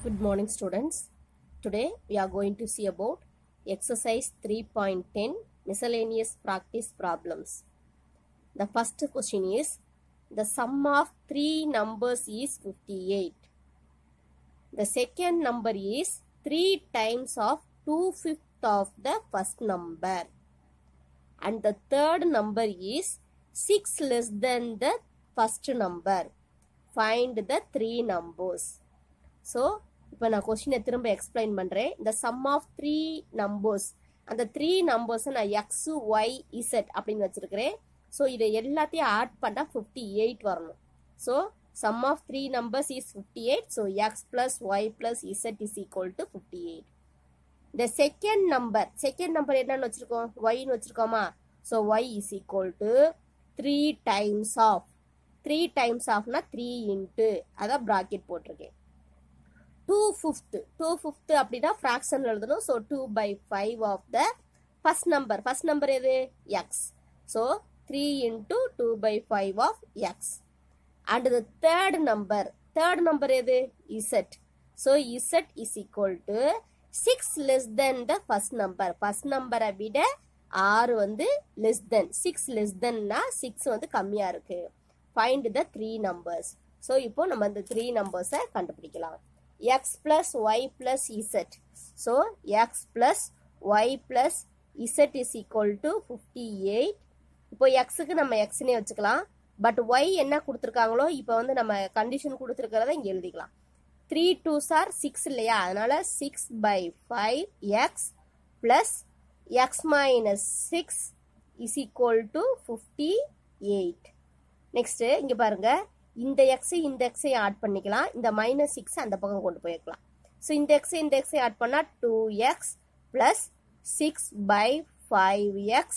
Good morning, students. Today we are going to see about exercise 3.10 miscellaneous practice problems. The first question is the sum of three numbers is 58. The second number is 3 times of 2/5 of the first number. And the third number is 6 less than the first number. Find the three numbers. So, இப்போ நான் கொஸ்டினை திரும்ப explain பண்ணுறேன். இந்த some of three numbers, அந்த three நம்பர்ஸை நான் X Y Z அப்படின்னு வச்சுருக்கிறேன். ஸோ இதை எல்லாத்தையும் ஆட் பண்ணால் 58 வரணும். So some of three numbers is 58. So X plus Y plus Z is equal to 58. இந்த செகண்ட் நம்பர் என்னன்னு வச்சுருக்கோம், ஒய்ன்னு வச்சுருக்கோமா. So Y is equal to 3 times of, 3 times ஆஃப்னா 3 into, அதான் ப்ராக்கெட் போட்டிருக்கேன். 2/5 அப்படின்னா ஃப்ராக்ஷன் எழுதணும். So 2/5 of the first number எது, X. So 3 into 2/5 of X. And the third number எது, Z. So Z is equal to 6 less than the first நம்பரை விட 6 வந்து less than, 6 less தென்னா 6 வந்து கம்மியா இருக்கு. Find the three numbers. So இப்போ நம்ம இந்த த்ரீ நம்பர்ஸை கண்டுபிடிக்கலாம். x plus y plus z. So x plus y plus z is equal to 58. இப்போ xக்கு நம்ம xனே வச்சுக்கலாம். பட் y என்ன கொடுத்துருக்காங்களோ இப்போ வந்து நம்ம கண்டிஷன் கொடுத்துருக்கிறத இங்கே எழுதிக்கலாம். 3 2s are 6 இல்லையா, அதனால 6/5 x plus x minus 6 is equal to 58. Next இங்க பாருங்க, இந்த எக்ஸை ஆட் பண்ணிக்கலாம். இந்த -6 அந்த பக்கம் கொண்டு போய்க்கலாம். ஸோ இந்த எக்ஸை ஆட் பண்ணா 2x plus 6/5x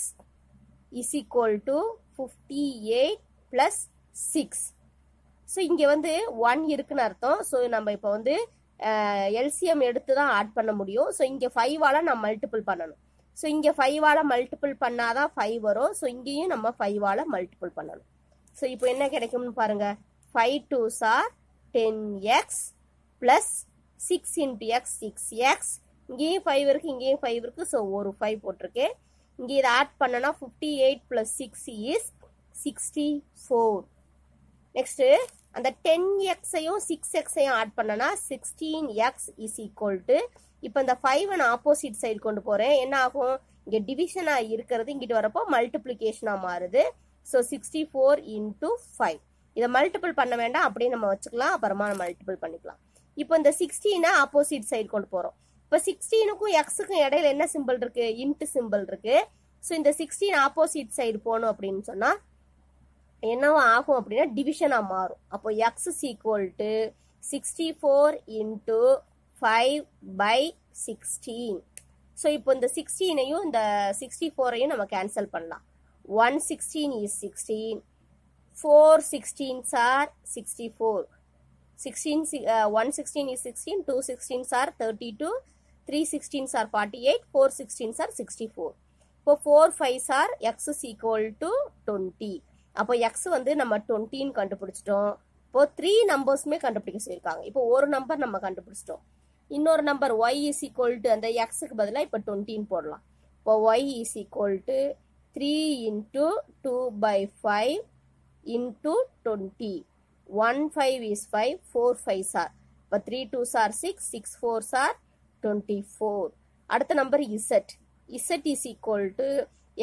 is equal to 58 plus 6. So இங்க வந்து 1 இருக்குன்னு அர்த்தம். ஸோ நம்ம இப்போ வந்து எல்சிஎம் எடுத்து தான் ஆட் பண்ண முடியும். ஸோ இங்க 5ஆல நம்ம மல்டிபிள் பண்ணணும். ஸோ இங்க 5ஆல மல்டிபிள் பண்ணாதான் 5 வரும். ஸோ இங்கேயும் நம்ம 5ஆல மல்டிபிள் பண்ணணும். ஸோ இப்போ என்ன கிடைக்கும்னு பாருங்க, 5 2s are 10x plus 6 into x 6x. இங்கேயும் 5 இருக்கு, இங்கேயும் 5 இருக்கு. ஸோ ஒரு 5 போட்டிருக்கேன். இங்கே இதை ஆட் பண்ணனா 58 plus 6 is 64. நெக்ஸ்ட் அந்த 10xையும் 6xையும் ஆட் பண்ணனா 16x is equal to, இப்போ இந்த 5 நான் ஆப்போசிட் சைடு கொண்டு போறேன். என்ன ஆகும், இங்க டிவிஷனா இருக்கிறது இங்கிட்டு வரப்போ மல்டிப்ளிகேஷனா மாறுது. So 64 into 5. இதை மல்டிபிள் பண்ண வேண்டாம், அப்படியே நம்ம வச்சுக்கலாம். அப்புறமா நம்ம மல்டிபிள் பண்ணிக்கலாம். இப்போ இந்த 16 ஆப்போசிட் சைடு கொண்டு போறோம். இப்போ 16க்கும் எக்ஸுக்கும் இடையில என்ன சிம்பிள் இருக்கு, இன்ட்டு சிம்பிள் இருக்கு. ஸோ இந்த 16 ஆப்போசிட் சைடு போகணும் அப்படின்னு சொன்னா என்னவா ஆகும் அப்படின்னா டிவிஷனா மாறும். அப்போ X is equal to 64 into 5/16. So இப்போ இந்த 16ஐயும் இந்த 64ஐயும் நம்ம கேன்சல் பண்ணலாம். 116 is 16. 4 16s are 64. 116 is 16. 2 16s are 32. 3 16s are 48. 4 16s are 64. இப்போ 4 5s are x is equal to 20. அப்போ x வந்து நம்ம 20 கண்டுபிடிச்சிட்டோம். இப்போ 3 நம்பர்ஸுமே கண்டுபிடிக்க சொல்லியிருக்காங்க. இப்போ ஒரு நம்பர் நம்ம கண்டுபிடிச்சிட்டோம். இன்னொரு number y is equal to, அந்த xக்கு பதிலாக இப்போ 20 போடலாம். இப்போ y is equal to 3 into 2/5 into 20. 1 5 is 5, 4 5s are, இப்போ 3 2s are 6, 6 4s are 24. அடுத்த number z is equal to,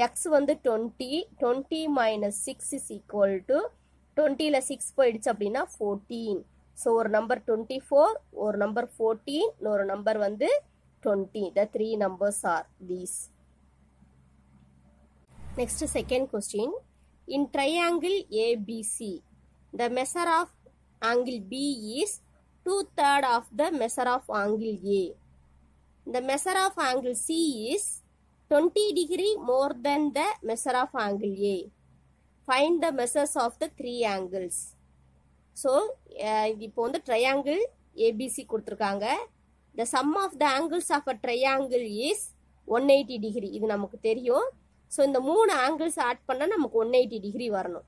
x வந்து 20, 20 minus 6 is equal to, 20ல 6 போயிடுச்சு அப்படின்னா 14. ஸோ ஒரு நம்பர் 24, ஒரு நம்பர் 14, ஒரு நம்பர் வந்து 20. The three numbers are these. Next, second question. In triangle ABC, the measure of angle B is 2/3 of the measure of angle A. The measure of angle C is 20 degree more than the measure of angle A. Find the measures of the three angles. So, இப்போ வந்து triangle ABC கொடுத்திருக்காங்க. The sum of the angles of a triangle is 180 degree. இது நமக்கு தெரியும். So இந்த 3 angles add பண்ணால் நமக்கு 180 degree வரணும்.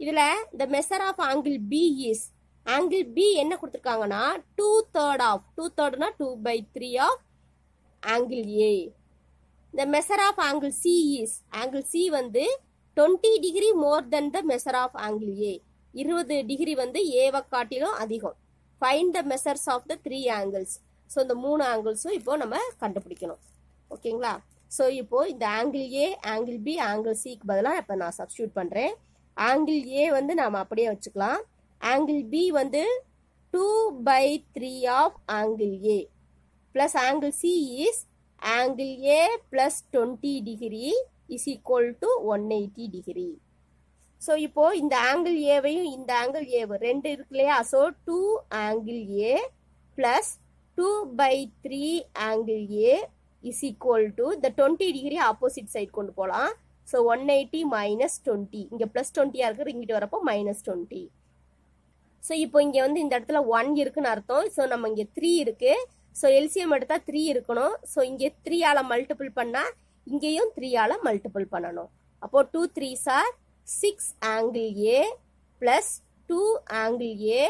இதில் the measure of angle B is angle B என்ன கொடுத்திருக்காங்கன்னா 2/3 of 2/3 னா 2/3 of angle A. The measure of angle C is angle C வந்து 20 degree more than the measure of angle A. 20 degree வந்து ஏவை காட்டிலும் அதிகம். Find the measures of the 3 angles. So இந்த 3 ஆங்கிள்ஸும் இப்போ நம்ம கண்டுபிடிக்கணும். ஓகேங்களா? ஸோ இப்போ இந்த angle A, angle B, angle சிக்கு பதிலாக இப்போ நான் சப்ஸ்டியூட் பண்ணுறேன். ஆங்கிள் ஏ வந்து நாம் அப்படியே வச்சுக்கலாம். ஆங்கிள் பி வந்து 2/3 of angle A plus angle C is angle A plus 20 degree is equal to 180 degree. So இப்போ இந்த ஆங்கிள் ஏவையும் இந்த ஆங்கிள் ஏவும் ரெண்டு இருக்கு இல்லையா? So 2 angle A plus 2/3 angle A is equal to the 20 degree opposite side கொண்டு போகலாம். So 180 minus 20. இங்கே ப்ளஸ் 20 இருக்குது, இங்கிட்டு வரப்போ minus 20. ஸோ இப்போ இங்கே வந்து இந்த இடத்துல 1 இருக்குன்னு அர்த்தம். ஸோ நம்ம இங்கே 3 இருக்கு. ஸோ எல்சிஎம் எடுத்தால் 3 இருக்கணும். ஸோ இங்கே 3ஆல் மல்டிபிள் பண்ணால் இங்கேயும் 3ஆல் மல்டிபிள் பண்ணணும். அப்போ 2 3s are 6 angle A plus 2 angle A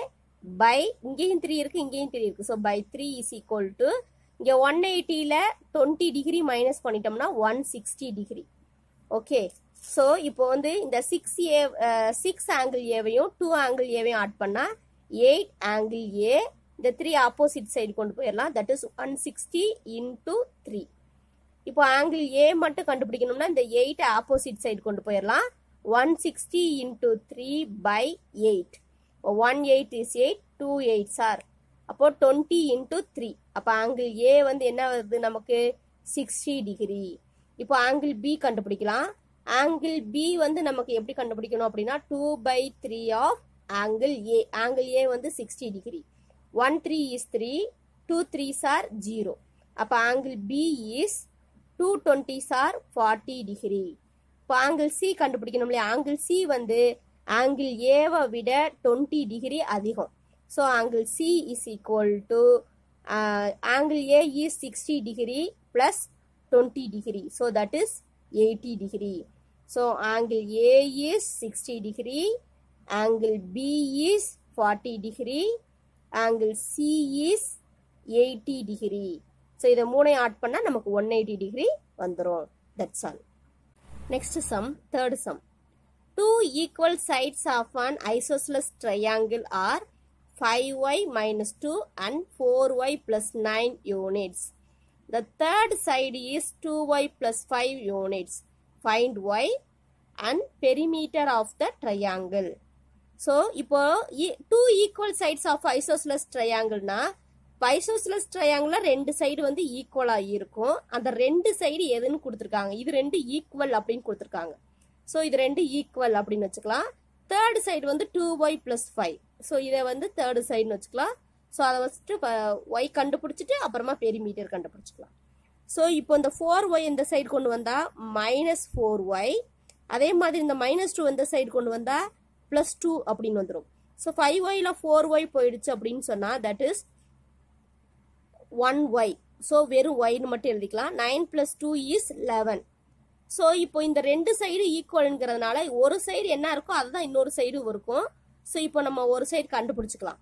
by இங்கேயும் 3 இருக்கு, இங்கேயும் 3 இருக்கு. So by 3 is equal to இங்கே 180ல 20 டிகிரி மைனஸ் பண்ணிட்டோம்னா 160 டிகிரி. ஓகே, ஸோ இப்போ வந்து இந்த 6 ஆங்கிள் ஏவையும் 2 ஆங்கிள் ஏவையும் ஆட் பண்ணால் 8 ஆங்கிள் ஏ. இந்த 3 ஆப்போசிட் சைடு கொண்டு போயிடலாம். That is 160 into 3. இப்போ ஆங்கிள் ஏ மட்டும் கண்டுபிடிக்கணும்னா இந்த 8 ஆப்போசிட் சைடு கொண்டு போயிடலாம். 160 into 3 by 8. 1 8 is 8, 2 8s are. அப்போ 20 into 3. அப்போ ஆங்கிள் ஏ வந்து என்ன வருது நமக்கு? 60 டிகிரி. இப்போ ஆங்கிள் பி கண்டுபிடிக்கலாம். ஆங்கிள் பி வந்து நமக்கு எப்படி கண்டுபிடிக்கணும் அப்படின்னா 2/3 of angle A. ஆங்கிள் ஏ வந்து 60 டிகிரி. 1 3 is 3, 2 3s are 0. அப்போ angle B is 2 20s are 40 degree. இப்போ ஆங்கிள் சி கண்டுபிடிக்கணும் இல்லையா? ஆங்கிள் சி வந்து ஆங்கிள் ஏவை விட 20 டிகிரி அதிகம். So angle C is equal to angle A is 60 degree plus 20 degree. So that is 80 degree. So angle A is 60 degree, angle B is 40 degree, angle C is 80 degree. So இதை மூணையும் add பண்ணால் நமக்கு 180 degree வந்துடும். That's all. Next sum, third sum. 2 equal sides of an isosceles triangle are 5y minus 2 and 4y plus 9 units. The third side is 2y plus 5 units. Find y and perimeter of the triangle. So, இப்போ 2 equal sides of isosceles triangle na isosceles triangle ரெண்டு side வந்து ஈக்குவலா இருக்கும். அந்த ரெண்டு side எதுன்னு கொடுத்துருக்காங்க? இது ரெண்டு ஈக்குவல் அப்படின்னு கொடுத்துருக்காங்க. ஸோ இது ரெண்டு ஈக்குவல் அப்படின்னு வச்சுக்கலாம். தேர்ட் சைடு வந்து 2y plus 5. ஸோ இதை வந்து தேர்டு சைடுன்னு வச்சுக்கலாம். ஸோ அதை வச்சுட்டு y கண்டுபிடிச்சிட்டு அப்புறமா பெரிமீட்டர் கண்டுபிடிச்சிக்கலாம். ஸோ இப்போ இந்த 4y இந்த சைடு கொண்டு வந்தால் -4y. அதே மாதிரி இந்த -2 இந்த சைடு கொண்டு வந்தால் +2 அப்படின்னு வந்துடும். ஸோ 5yல 4y போயிடுச்சு அப்படின்னு சொன்னால் தட் இஸ் 1y. ஸோ வெறும் yன்னு மட்டும் எழுதிக்கலாம். 9 + 2 is 11. ஸோ இப்போ இந்த ரெண்டு சைடு ஈக்குவல்ங்கிறதுனால ஒரு சைடு என்ன இருக்கோ அதுதான் இன்னொரு சைடும் இருக்கும். ஸோ இப்போ நம்ம ஒரு சைடு கண்டுபிடிச்சிக்கலாம்.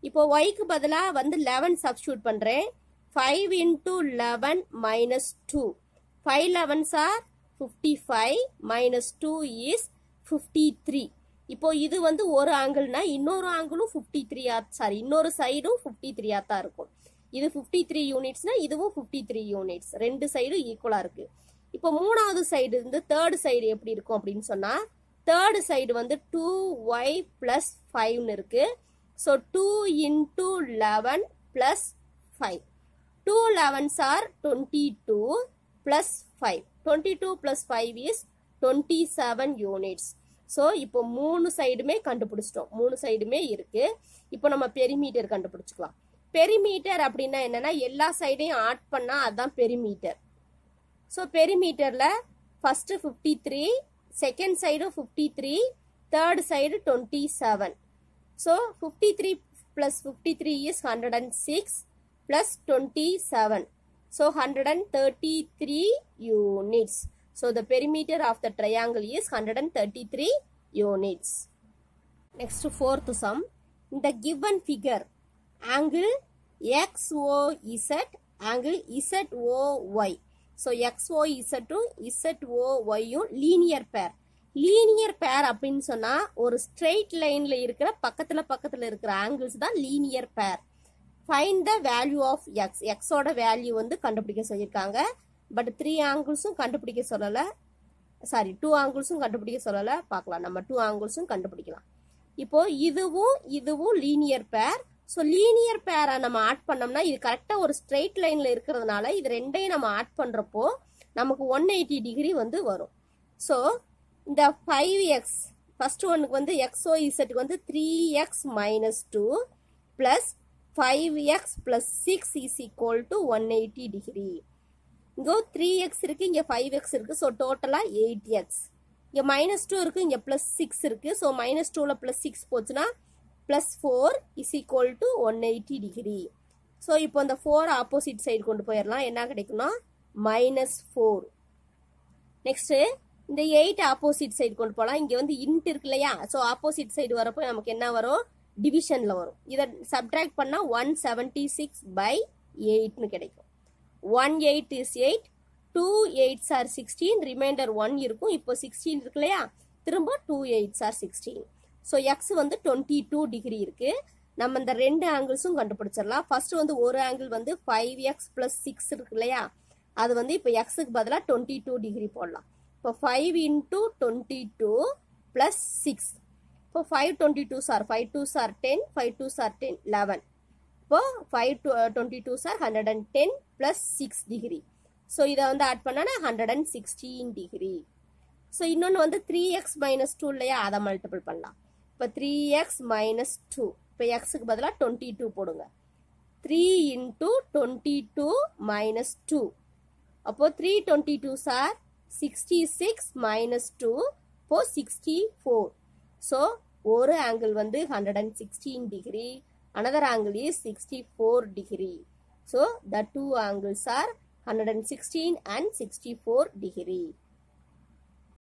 இப்போ ஒய்க்கு பதிலாக வந்து 11 சப்ஸ்டியூட் பண்ணுறேன். 5 into 11 minus 2. 5 11s are 55 minus 2 is 53. இப்போ இது வந்து ஒரு ஆங்கிள்னா இன்னொரு ஆங்கிளும் 53 இன்னொரு சைடும் 53 தான் இருக்கும். இது 53 யூனிட்ஸ்னா இதுவும் 53 யூனிட்ஸ். ரெண்டு சைடும் ஈக்குவலா இருக்கு. இப்போ மூணாவது சைடு இருந்து தேர்ட் சைடு எப்படி இருக்கும் அப்படின்னு சொன்னா தேர்ட் சைடு வந்து 2y plus 5 இருக்கு. So 2 into 11 plus 5. 2 11s are 22 plus 5. 22 plus 5 is 27 units. So இப்போ மூணு சைடுமே கண்டுபிடிச்சிட்டோம். மூணு சைடுமே இருக்கு. இப்போ நம்ம பெரிமீட்டர் கண்டுபிடிச்சிக்கலாம். பெரிமீட்டர் அப்படின்னா என்னன்னா எல்லா சைடையும் ஆட் பண்ணா அதுதான் பெரிமீட்டர். ஸோ பெரிமீட்டர்ல first 53, second side 53, third side 27. So 53 plus 53 is 106 plus 27. So 133 units. So the perimeter of the triangle is 133 units. Next fourth sum. in the given figure, angle XOZ, angle ZOY. So XOZ to ZOY linear pair. Linear pair அப்படின்னு சொன்னா ஒரு straight lineல இருக்கிற பக்கத்துல இருக்கிற angles தான் linear pair. Find the value of x. X ஓட value வந்து கண்டுபிடிக்க சொல்லியிருக்காங்க. பட் 3 ஆங்கிள்ஸும் கண்டுபிடிக்க சொல்லல. சாரி 2 ஆங்கிள்ஸும் கண்டுபிடிக்க சொல்லல. பார்க்கலாம், நம்ம 2 ஆங்கிள்ஸும் கண்டுபிடிக்கலாம். இப்போ இதுவும் லீனியர் பேர். ஸோ லீனியர் பேரை நம்ம ஆட் பண்ணோம்னா இது கரெக்டாக ஒரு ஸ்ட்ரெயிட் லைனில் இருக்கிறதுனால இது ரெண்டையும் நம்ம ஆட் பண்ணுறப்போ நமக்கு 180 டிகிரி வந்து வரும். ஸோ இந்த 5x ஃபர்ஸ்ட் ஒன்னுக்கு வந்து XOZக்கு வந்து 3x minus 2 plus 5x plus 6 is equal to 180 degree. இங்கே 3x இருக்கு, இங்கே 5x இருக்கு. ஸோ டோட்டலாக 8x. இங்கே -2 இருக்கு, இங்கே +6 இருக்கு. ஸோ -2ல +6 போச்சுன்னா +4 is equal to 180 degree. So இப்போ இந்த 4 ஆப்போசிட் சைடு கொண்டு போயிடலாம். என்ன கிடைக்கும்னா -4. நெக்ஸ்ட் இந்த 8 ஆப்போசிட் சைடு கொண்டு போகலாம். இங்கே வந்து இன்ட் இருக்கு இல்லையா? ஸோ ஆப்போசிட் சைடு வரப்போ நமக்கு என்ன வரும்? டிவிஷன்ல வரும். இதை சப்ட்ராக்ட் பண்ணா 176/8ன்னு கிடைக்கும். 1 8 is 8, 2 8s are 16, ரிமைண்டர் 1 இருக்கும். இப்போ 16 இருக்கு இல்லையா? திரும்ப 2 8s are 16. ஸோ எக்ஸ் வந்து 22 டிகிரி இருக்கு. நம்ம இந்த ரெண்டு ஆங்கிள்ஸும் கண்டுபிடிச்சிடலாம். ஃபர்ஸ்ட் வந்து ஒரு ஆங்கிள் வந்து 5x plus 6 இருக்கு இல்லையா? அது வந்து இப்போ எக்ஸுக்கு பதிலாக 22 டிகிரி போடலாம். இப்போ 5 into 22 plus 6. இப்போ 5 22s are 5 2s are 10, 5 2s are 10, 11. இப்போ 5 22s are 110 plus 6 degree. So இதை வந்து ஆட் பண்ணா 116 டிகிரி. ஸோ இன்னொன்று வந்து 3x minus 2 இல்லையா? அதை மல்டிபிள் பண்ணலாம். இப்போ 3x minus 2. இப்போ எக்ஸுக்கு பதிலாக 22 போடுங்க. 3 into 22 minus 2. அப்போ 3 22s are 66 minus 2. இப்போ 64. ஸோ ஒரு ஆங்கிள் வந்து 116 degree. Another angle is 64 degree. So the two angles are 116 and 64 degree.